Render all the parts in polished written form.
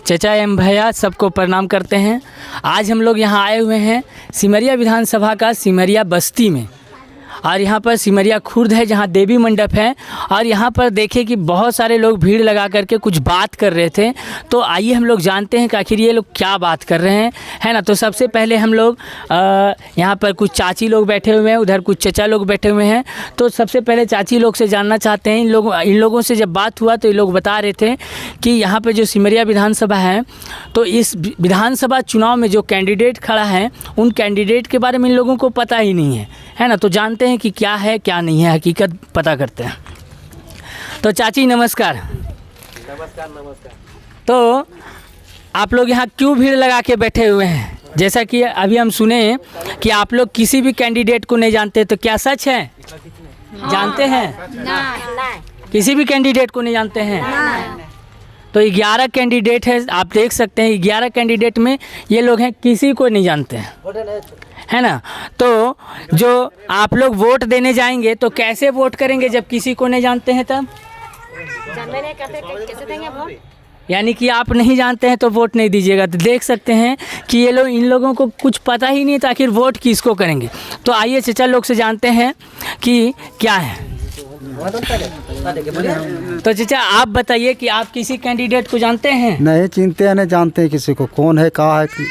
चचा एवं भैया सबको प्रणाम करते हैं। आज हम लोग यहाँ आए हुए हैं सिमरिया विधानसभा का सिमरिया बस्ती में, और यहाँ पर सिमरिया खुर्द है जहाँ देवी मंडप है, और यहाँ पर देखे कि बहुत सारे लोग भीड़ लगा करके कुछ बात कर रहे थे। तो आइए हम लोग जानते हैं कि आखिर ये लोग क्या बात कर रहे हैं, है ना। तो सबसे पहले हम लोग यहाँ पर कुछ चाची लोग बैठे हुए हैं, उधर कुछ चचा लोग बैठे हुए हैं। तो सबसे पहले चाची लोग से जानना चाहते हैं, इन लोगों से जब बात हुआ तो ये लोग बता रहे थे कि यहाँ पर जो सिमरिया विधानसभा है, तो इस विधानसभा चुनाव में जो कैंडिडेट खड़ा है उन कैंडिडेट के बारे में इन लोगों को पता ही नहीं है ना। तो जानते हैं कि क्या है क्या नहीं है, हकीकत पता करते हैं। तो चाची नमस्कार। नमस्कार। तो आप लोग यहाँ क्यों भीड़ लगा के बैठे हुए हैं? जैसा कि अभी हम सुने कि आप लोग किसी भी कैंडिडेट को नहीं जानते, तो क्या सच है? जानते हैं? किसी भी कैंडिडेट को नहीं जानते हैं? तो 11 कैंडिडेट है, आप देख सकते हैं 11 कैंडिडेट में ये लोग हैं किसी को नहीं जानते हैं, है ना। तो जो आप लोग वोट देने जाएंगे तो कैसे वोट करेंगे जब किसी को नहीं जानते हैं? तब कैसे देंगे वोट? यानी कि आप नहीं जानते हैं तो वोट नहीं दीजिएगा। तो देख सकते हैं कि ये लोग, इन लोगों को कुछ पता ही नहीं, तो आखिर वोट किसको करेंगे। तो आइए चचा लोग से जानते हैं कि क्या है। तो चचा आप बताइए कि आप किसी कैंडिडेट को जानते हैं? नहीं चिंते हैं, नहीं जानते हैं किसी को, कौन है कहाँ है कि।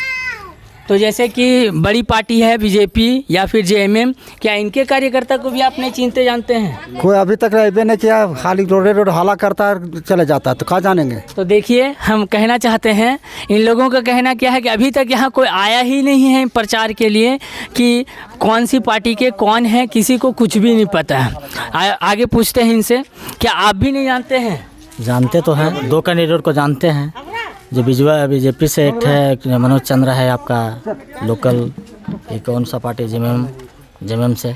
तो जैसे कि बड़ी पार्टी है बीजेपी या फिर जेएमएम, क्या इनके कार्यकर्ता को भी आप नहीं चिंते जानते हैं? कोई अभी तक रहे नहीं किया, खाली रोड हाला करता है चले जाता है, तो कहाँ जानेंगे। तो देखिए हम कहना चाहते हैं, इन लोगों का कहना क्या है कि अभी तक यहाँ कोई आया ही नहीं है प्रचार के लिए कि कौन सी पार्टी के कौन है, किसी को कुछ भी नहीं पता है। आगे पूछते हैं इनसे, क्या आप भी नहीं जानते हैं? जानते तो हैं, 2 कैंडिडेट को जानते हैं। जो बीजेपी से एक है मनोज चंद्र है आपका लोकल, एक कौन सा पार्टी जेएमएम से।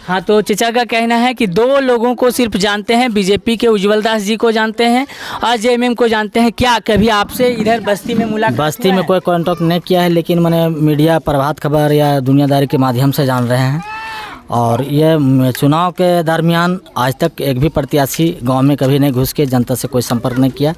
हाँ, तो चचा का कहना है कि 2 लोगों को सिर्फ जानते हैं, बीजेपी के उज्जवल दास जी को जानते हैं और जेएमएम को जानते हैं। क्या कभी आपसे इधर बस्ती में मुलाकात? बस्ती में कोई कांटेक्ट नहीं किया है, लेकिन मैंने मीडिया प्रभात खबर या दुनियादारी के माध्यम से जान रहे हैं। और ये चुनाव के दरमियान आज तक एक भी प्रत्याशी गांव में कभी नहीं घुस के जनता से कोई संपर्क नहीं किया,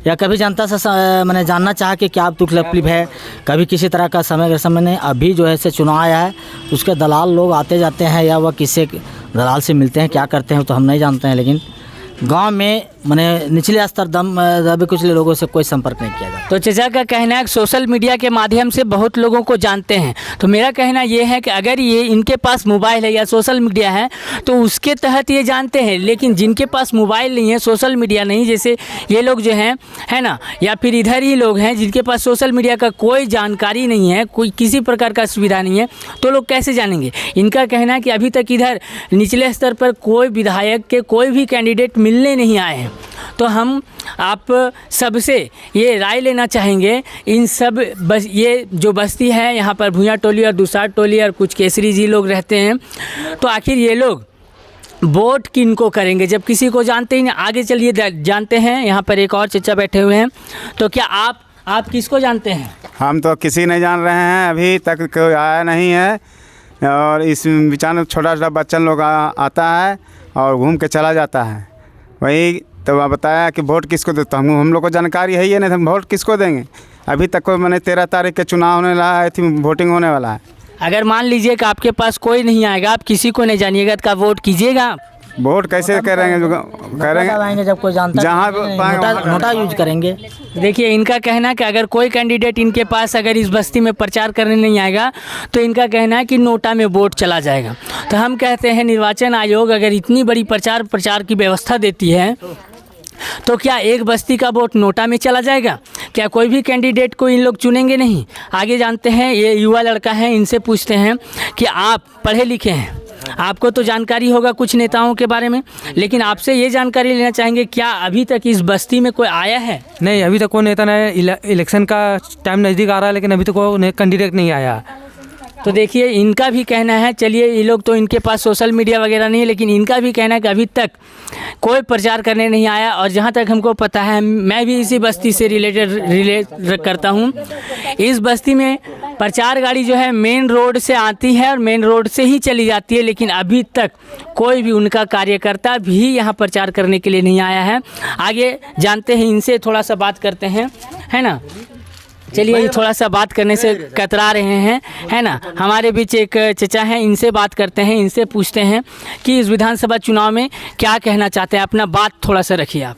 या कभी जनता से मैंने जानना चाहा कि क्या तकलीफ है, कभी किसी तरह का समय नहीं। अभी जो है से चुनाव आया है, उसके दलाल लोग आते जाते हैं, या वह किसी दलाल से मिलते हैं, क्या करते हैं तो हम नहीं जानते हैं। लेकिन गांव में मैंने निचले स्तर दबे कुछ लोगों से कोई संपर्क नहीं किया जाता। तो चचा का कहना है कि सोशल मीडिया के माध्यम से बहुत लोगों को जानते हैं। तो मेरा कहना ये है कि अगर ये इनके पास मोबाइल है या सोशल मीडिया है तो उसके तहत ये जानते हैं, लेकिन जिनके पास मोबाइल नहीं है, सोशल मीडिया नहीं, जैसे ये लोग जो हैं, है ना, या फिर इधर ही लोग हैं जिनके पास सोशल मीडिया का कोई जानकारी नहीं है, कोई किसी प्रकार का सुविधा नहीं है, तो लोग कैसे जानेंगे? इनका कहना है कि अभी तक इधर निचले स्तर पर कोई विधायक के कोई भी कैंडिडेट मिलने नहीं आए हैं। तो हम आप सबसे ये राय लेना चाहेंगे, इन सब ये जो बस्ती है यहाँ पर भुइयाँ टोली और दुसाट टोली और कुछ केसरी जी लोग रहते हैं, तो आखिर ये लोग वोट किनको करेंगे जब किसी को जानते ही नहीं? आगे चलिए जानते हैं। यहाँ पर एक और चचा बैठे हुए हैं। तो क्या आप किसको जानते हैं? हम तो किसी नहीं जान रहे हैं, अभी तक कोई आया नहीं है। और इस विचार में छोटा बच्चन लोग आता है और घूम के चला जाता है। वही तो बताया कि वोट किसको देता हूँ, हम लोग को जानकारी है ही नहीं, हम वोट किसको देंगे। अभी तक कोई मैंने 13 तारीख के चुनाव होने वाला है, वोटिंग होने वाला है। अगर मान लीजिए कि आपके पास कोई नहीं आएगा, आप किसी को नहीं जानिएगा, तो वोट कीजिएगा? वोट कैसे करेंगे? जो करेंगे जब कोई जानता जहाँ नोटा यूज करेंगे। देखिए इनका कहना है कि अगर कोई कैंडिडेट इनके पास अगर इस बस्ती में प्रचार करने नहीं आएगा तो इनका कहना है कि नोटा में वोट चला जाएगा। तो हम कहते हैं निर्वाचन आयोग अगर इतनी बड़ी प्रचार की व्यवस्था देती है तो क्या एक बस्ती का वोट नोटा में चला जाएगा? क्या कोई भी कैंडिडेट को इन लोग चुनेंगे नहीं? आगे जानते हैं, ये युवा लड़का है, इनसे पूछते हैं कि आप पढ़े लिखे हैं, आपको तो जानकारी होगा कुछ नेताओं के बारे में, लेकिन आपसे ये जानकारी लेना चाहेंगे, क्या अभी तक इस बस्ती में कोई आया है? नहीं, अभी तक कोई नेता नहीं। इलेक्शन का टाइम नज़दीक आ रहा है, लेकिन अभी तक कोई कैंडिडेट नहीं आया। तो देखिए इनका भी कहना है, चलिए ये लोग तो इनके पास सोशल मीडिया वगैरह नहीं है, लेकिन इनका भी कहना है कि अभी तक कोई प्रचार करने नहीं आया। और जहाँ तक हमको पता है, मैं भी इसी बस्ती से रिलेट करता हूँ। इस बस्ती में प्रचार गाड़ी जो है मेन रोड से आती है और मेन रोड से ही चली जाती है, लेकिन अभी तक कोई भी उनका कार्यकर्ता भी यहाँ प्रचार करने के लिए नहीं आया है। आगे जानते हैं, इनसे थोड़ा सा बात करते हैं, है ना। चलिए थोड़ा सा बात करने से कतरा रहे हैं, है ना। हमारे बीच एक चचा हैं, इनसे बात करते हैं, इनसे पूछते हैं कि इस विधानसभा चुनाव में क्या कहना चाहते हैं। अपना बात थोड़ा सा रखिए आप।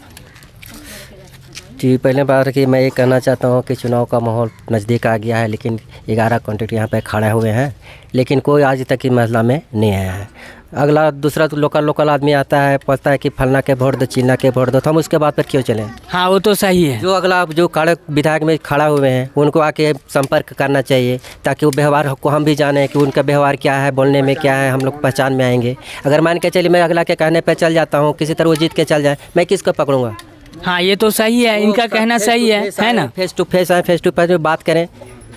जी, पहले बात कि मैं ये कहना चाहता हूँ कि चुनाव का माहौल नज़दीक आ गया है, लेकिन 11 कैंडिडेट यहाँ पे खड़े हुए हैं, लेकिन कोई आज तक की महिला में नहीं आया है। अगला दूसरा तो लोकल आदमी आता है, पूछता है कि फलना के वोट दो, चिन्ना के वोट दो, तो हम उसके बाद पर क्यों चलें। हाँ, वो तो सही है। जो अगला जो खड़े विधायक में खड़ा हुए हैं उनको आके संपर्क करना चाहिए, ताकि वो व्यवहार को हम भी जानें कि उनका व्यवहार क्या है, बोलने में क्या है, हम लोग पहचान में आएंगे। अगर मान के चलिए मैं अगला के कहने पर चल जाता हूँ, किसी तरह वो जीत के चल जाए, मैं किसको पकड़ूंगा। हाँ, ये तो सही है, इनका कहना सही है ना। फेस टू फेस आए, फेस टू फेस बात करें,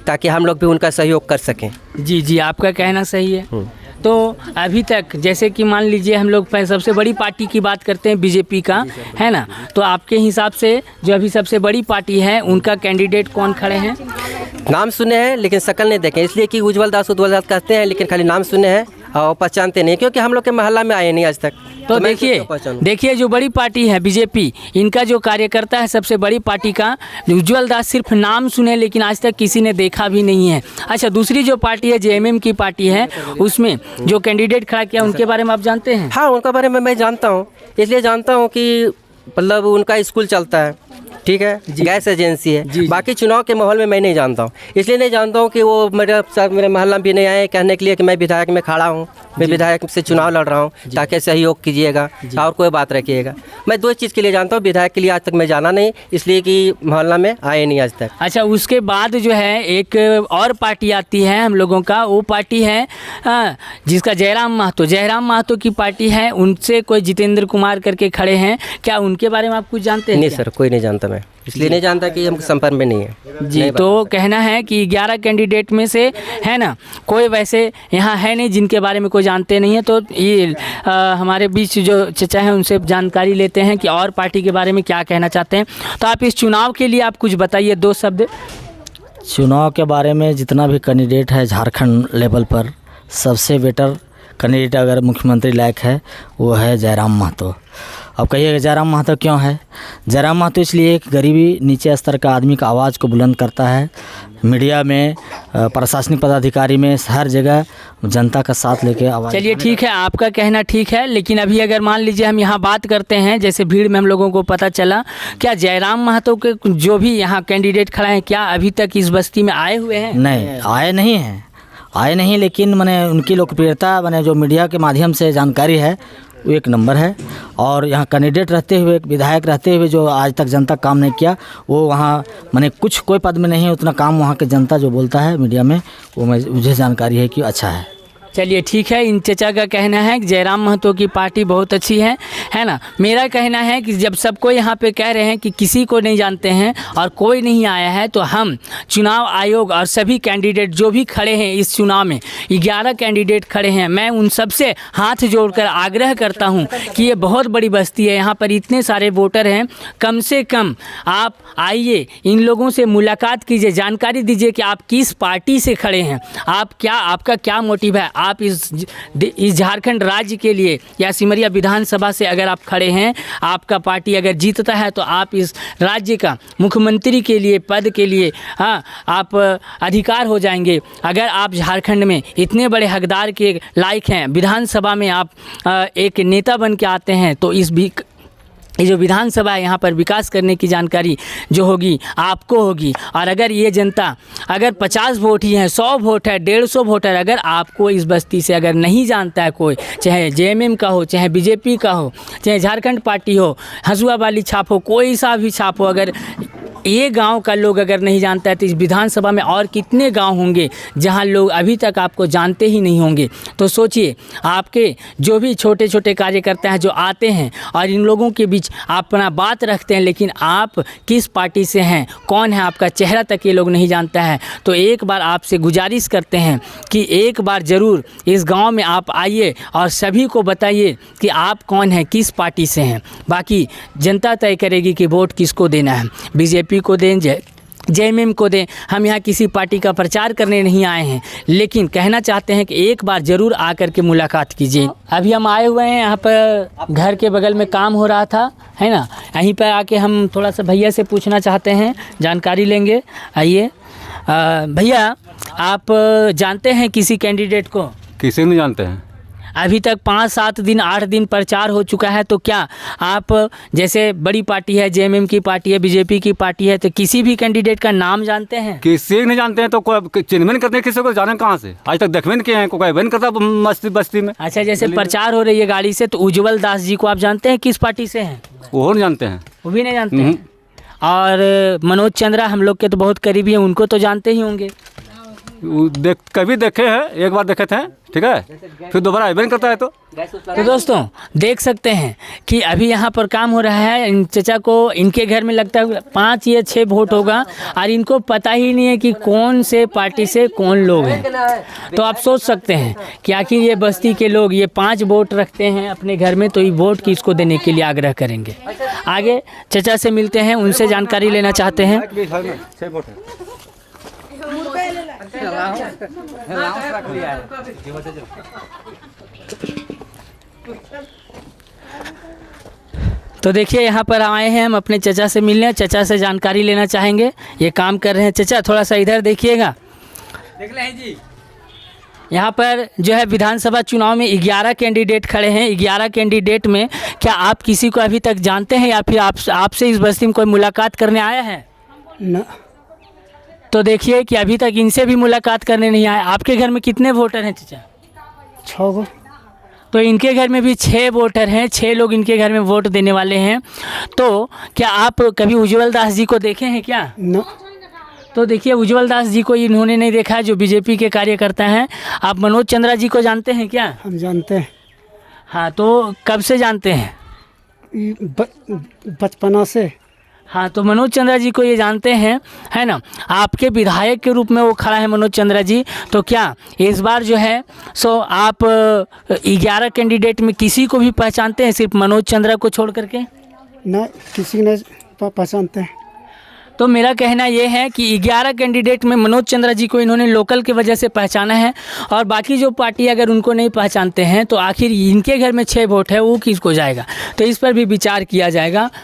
ताकि हम लोग भी उनका सहयोग कर सकें। जी जी, आपका कहना सही है। तो अभी तक जैसे कि मान लीजिए हम लोग सबसे बड़ी पार्टी की बात करते हैं बीजेपी का, है ना, तो आपके हिसाब से जो अभी सबसे बड़ी पार्टी है उनका कैंडिडेट कौन खड़े हैं? नाम सुने हैं लेकिन शक्ल नहीं देखे, इसलिए कि उज्जवल दास कहते हैं, लेकिन खाली नाम सुने हैं और पहचानते नहीं, क्योंकि हम लोग के मोहल्ला में आए नहीं आज तक। तो देखिए जो बड़ी पार्टी है बीजेपी, इनका जो कार्यकर्ता है सबसे बड़ी पार्टी का उज्जवल दास, सिर्फ नाम सुने लेकिन आज तक किसी ने देखा भी नहीं है। अच्छा, दूसरी जो पार्टी है जेएमएम की पार्टी है, उसमें जो कैंडिडेट खड़ा किया उनके बारे में आप जानते हैं? हाँ, उनके बारे में मैं जानता हूँ, इसलिए जानता हूँ कि मतलब उनका स्कूल चलता है, ठीक है, गैस एजेंसी है। बाकी चुनाव के माहौल में मैं नहीं जानता हूँ, इसलिए नहीं जानता हूँ कि वो मेरे मोहल्ला में भी नहीं आए कहने के लिए कि मैं विधायक में खड़ा हूँ, मैं विधायक से चुनाव लड़ रहा हूँ, ताकि सहयोग कीजिएगा और कोई बात रखिएगा। मैं 2 चीज़ के लिए जानता हूँ, विधायक के लिए आज तक मैं जाना नहीं, इसलिए कि मोहल्ला में आए नहीं आज तक। अच्छा, उसके बाद जो है एक और पार्टी आती है हम लोगों का, वो पार्टी है जिसका जयराम महतो की पार्टी है, उनसे कोई जितेंद्र कुमार करके खड़े हैं, क्या उनके बारे में आप कुछ जानते हैं? नहीं सर, कोई नहीं जानता, मैं इसलिए नहीं जानता कि हम संपर्क में नहीं है। जी, तो कहना है कि 11 कैंडिडेट में से, है ना, कोई वैसे यहाँ है नहीं जिनके बारे में कोई जानते नहीं है। तो ये हमारे बीच जो चचा हैं उनसे जानकारी लेते हैं कि और पार्टी के बारे में क्या कहना चाहते हैं। तो आप इस चुनाव के लिए आप कुछ बताइए, 2 शब्द। चुनाव के बारे में जितना भी कैंडिडेट है झारखंड लेवल पर, सबसे बेटर कैंडिडेट अगर मुख्यमंत्री लायक है वो है जयराम महतो। अब कहिएगा जयराम महतो क्यों है? जयराम महतो इसलिए कि गरीबी नीचे स्तर का आदमी का आवाज़ को बुलंद करता है, मीडिया में, प्रशासनिक पदाधिकारी में, हर जगह जनता का साथ लेके आवाज़। चलिए ठीक है, आपका कहना ठीक है, लेकिन अभी अगर मान लीजिए हम यहाँ बात करते हैं, जैसे भीड़ में हम लोगों को पता चला, क्या जयराम महतो के जो भी यहाँ कैंडिडेट खड़ा हैं क्या अभी तक इस बस्ती में आए हुए हैं? नहीं, आए नहीं, लेकिन मैंने उनकी लोकप्रियता मैंने जो मीडिया के माध्यम से जानकारी है वो 1 नंबर है। और यहाँ कैंडिडेट रहते हुए, विधायक रहते हुए जो आज तक जनता काम नहीं किया, वो वहाँ मैंने कोई पद में नहीं है, उतना काम वहाँ के जनता जो बोलता है मीडिया में, वो मुझे जानकारी है कि अच्छा है। चलिए ठीक है, इन चचा का कहना है कि जयराम महतो की पार्टी बहुत अच्छी है ना। मेरा कहना है कि जब सबको यहाँ पे कह रहे हैं कि किसी को नहीं जानते हैं और कोई नहीं आया है, तो हम चुनाव आयोग और सभी कैंडिडेट जो भी खड़े हैं इस चुनाव में, 11 कैंडिडेट खड़े हैं, मैं उन सबसे हाथ जोड़कर आग्रह करता हूँ कि ये बहुत बड़ी बस्ती है, यहाँ पर इतने सारे वोटर हैं, कम से कम आप आइए, इन लोगों से मुलाकात कीजिए, जानकारी दीजिए कि आप किस पार्टी से खड़े हैं, आपका क्या मोटिव है। आप इस झारखंड राज्य के लिए या सिमरिया विधानसभा से अगर आप खड़े हैं, आपका पार्टी अगर जीतता है तो आप इस राज्य का मुख्यमंत्री के लिए पद के लिए आप अधिकार हो जाएंगे। अगर आप झारखंड में इतने बड़े हकदार के लायक हैं, विधानसभा में आप एक नेता बन के आते हैं, तो ये जो विधानसभा है यहाँ पर विकास करने की जानकारी जो होगी आपको होगी। और अगर ये जनता अगर 50 वोट ही हैं, 100 वोट है, 150 वोटर अगर आपको इस बस्ती से अगर नहीं जानता है कोई, चाहे जेएमएम का हो, चाहे बीजेपी का हो, चाहे झारखंड पार्टी हो, हसुआ वाली छाप हो, कोई सा भी छाप हो, अगर ये गांव का लोग अगर नहीं जानता है तो इस विधानसभा में और कितने गांव होंगे जहां लोग अभी तक आपको जानते ही नहीं होंगे। तो सोचिए, आपके जो भी छोटे छोटे कार्यकर्ता हैं जो आते हैं और इन लोगों के बीच आप अपना बात रखते हैं, लेकिन आप किस पार्टी से हैं, कौन है, आपका चेहरा तक ये लोग नहीं जानता है। तो एक बार आपसे गुजारिश करते हैं कि एक बार ज़रूर इस गाँव में आप आइए और सभी को बताइए कि आप कौन हैं, किस पार्टी से हैं। बाकी जनता तय करेगी कि वोट किसको देना है, बीजेपी को दें, जेएमएम को दें। हम यहाँ किसी पार्टी का प्रचार करने नहीं आए हैं, लेकिन कहना चाहते हैं कि एक बार ज़रूर आकर के मुलाकात कीजिए। अभी हम आए हुए हैं यहाँ पर, घर के बगल में काम हो रहा था, है ना, यहीं पर आके हम थोड़ा सा भैया से पूछना चाहते हैं, जानकारी लेंगे। आइए। भैया आप जानते हैं किसी कैंडिडेट को? किसी नहीं जानते हैं। अभी तक 5-7 दिन 8 दिन प्रचार हो चुका है, तो क्या आप जैसे बड़ी पार्टी है, जेएमएम की पार्टी है, बीजेपी की पार्टी है, तो किसी भी कैंडिडेट का नाम जानते हैं? किसी नहीं जानते हैं तो कोई चिन्ह नहीं करते हैं, किसी को जाने कहाँ से, आज तक देखवे नहीं किए हैं, कोई नहीं करता मस्ती बस्ती में। अच्छा, जैसे प्रचार हो रही है गाड़ी से, तो उज्जवल दास जी को आप जानते हैं, किस पार्टी से हैं? वो नहीं जानते हैं। वो भी नहीं जानते हैं। और मनोज चंद्रा हम लोग के तो बहुत करीबी हैं, उनको तो जानते ही होंगे। कभी देखे हैं, एक बार देखे थे, ठीक है, फिर दोबारा नहीं करता है। तो दोस्तों देख सकते हैं कि अभी यहाँ पर काम हो रहा है। इन चचा को, इनके घर में लगता है 5 या 6 वोट होगा, और इनको पता ही नहीं है कि कौन से पार्टी से कौन लोग हैं। तो आप सोच सकते हैं कि आखिर ये बस्ती के लोग ये 5 वोट रखते हैं अपने घर में, तो ये वोट किसको देने के लिए आग्रह करेंगे। आगे चचा से मिलते हैं, उनसे जानकारी लेना चाहते हैं। तो देखिए यहाँ पर आए हैं हम अपने चचा से मिलने, चचा से जानकारी लेना चाहेंगे। ये काम कर रहे हैं। चचा थोड़ा सा इधर देखिएगा। देख रहे हैं जी। यहाँ पर जो है विधानसभा चुनाव में 11 कैंडिडेट खड़े हैं। 11 कैंडिडेट में क्या आप किसी को अभी तक जानते हैं, या फिर आपसे इस बस्ती में कोई मुलाकात करने आया है? न तो देखिए कि अभी तक इनसे भी मुलाकात करने नहीं आए। आपके घर में कितने वोटर हैं चचा? 6 गो। तो इनके घर में भी 6 वोटर हैं, 6 लोग इनके घर में वोट देने वाले हैं। तो क्या आप कभी उज्जवल दास जी को देखे हैं क्या? न तो देखिए उज्जवल दास जी को इन्होंने नहीं देखा है, जो बीजेपी के कार्यकर्ता हैं। आप मनोज चंद्रा जी को जानते हैं क्या? हम जानते हैं। हाँ, तो कब से जानते हैं? बचपना से। हाँ, तो मनोज चंद्रा जी को ये जानते हैं, है ना। आपके विधायक के रूप में वो खड़ा है मनोज चंद्रा जी। तो क्या इस बार जो है सो आप 11 कैंडिडेट में किसी को भी पहचानते हैं, सिर्फ मनोज चंद्रा को छोड़ करके? न किसी ने पहचानते हैं। तो मेरा कहना ये है कि 11 कैंडिडेट में मनोज चंद्रा जी को इन्होंने लोकल की वजह से पहचाना है, और बाकी जो पार्टी अगर उनको नहीं पहचानते हैं तो आखिर इनके घर में 6 वोट है, वो किसको जाएगा। तो इस पर भी विचार किया जाएगा।